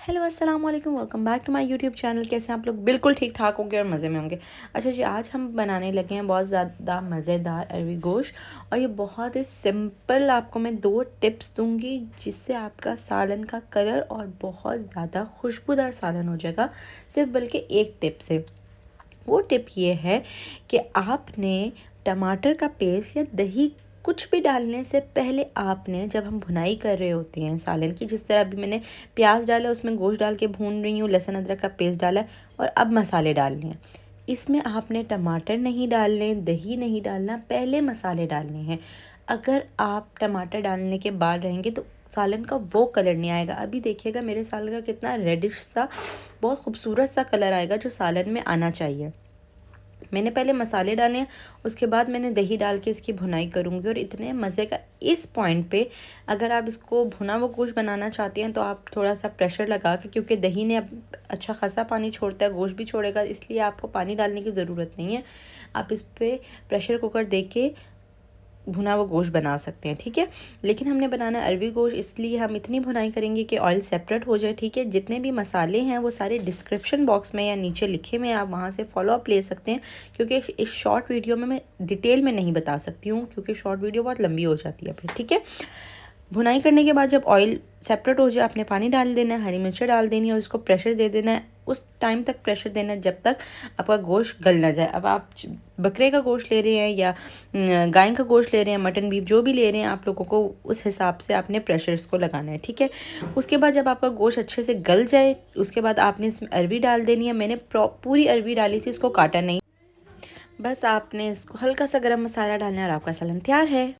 Hello अस्सलाम वालेकुम, welcome back to my YouTube channel. कैसे हैं आप लोग? बिल्कुल ठीक ठाक होंगे और मज़े में होंगे। अच्छा जी, आज हम बनाने लगे हैं बहुत ज़्यादा मज़ेदार अरवी गोश्त, और ये बहुत ही सिंपल। आपको मैं 2 टिप्स दूंगी जिससे आपका सालन का कलर और बहुत ज़्यादा खुशबूदार सालन हो जाएगा, सिर्फ बल्कि एक टिप से। वो टिप ये है कि आपने टमाटर का पेस्ट या दही कुछ भी डालने से पहले आपने, जब हम भुनाई कर रहे होते हैं सालन की, जिस तरह अभी मैंने प्याज डाला, उसमें गोश्त डाल के भून रही हूँ, लहसुन अदरक का पेस्ट डाला है और अब मसाले डालने हैं। इसमें आपने टमाटर नहीं डालने, दही नहीं डालना, पहले मसाले डालने हैं। अगर आप टमाटर डालने के बाद रहेंगे तो सालन का वो कलर नहीं आएगा। अभी देखिएगा मेरे सालन का कितना रेडिश सा, बहुत खूबसूरत सा कलर आएगा जो सालन में आना चाहिए। मैंने पहले मसाले डाले, उसके बाद मैंने दही डाल के इसकी भुनाई करूँगी। और इतने मज़े का इस पॉइंट पे, अगर आप इसको भुना हुआ गोश्त बनाना चाहती हैं तो आप थोड़ा सा प्रेशर लगा के, क्योंकि दही ने अब अच्छा खासा पानी छोड़ता है, गोश्त भी छोड़ेगा, इसलिए आपको पानी डालने की ज़रूरत नहीं है। आप इस पर प्रेशर कुकर दे के भुना हुआ गोश्त बना सकते हैं, ठीक है। लेकिन हमने बनाना अरवी गोश्त, इसलिए हम इतनी भुनाई करेंगे कि ऑयल सेपरेट हो जाए, ठीक है। जितने भी मसाले हैं वो सारे डिस्क्रिप्शन बॉक्स में या नीचे लिखे में, आप वहाँ से फॉलो अप ले सकते हैं, क्योंकि इस शॉर्ट वीडियो में मैं डिटेल में नहीं बता सकती हूँ, क्योंकि शॉर्ट वीडियो बहुत लंबी हो जाती है फिर, ठीक है। भुनाई करने के बाद जब ऑयल सेपरेट हो जाए, आपने पानी डाल देना है, हरी मिर्च डाल देनी है और उसको प्रेशर दे देना है। उस टाइम तक प्रेशर देना है जब तक आपका गोश्त गल ना जाए। अब आप बकरे का गोश्त ले रहे हैं या गाय का गोश्त ले रहे हैं, मटन बीफ जो भी ले रहे हैं, आप लोगों को उस हिसाब से आपने प्रेशर इसको लगाना है, ठीक है। उसके बाद जब आपका गोश्त अच्छे से गल जाए, उसके बाद आपने इसमें अरवी डाल देनी है। मैंने पूरी अरवी डाली थी, इसको काटा नहीं। बस आपने इसको हल्का सा गरम मसाला डालना है और आपका सालन तैयार है।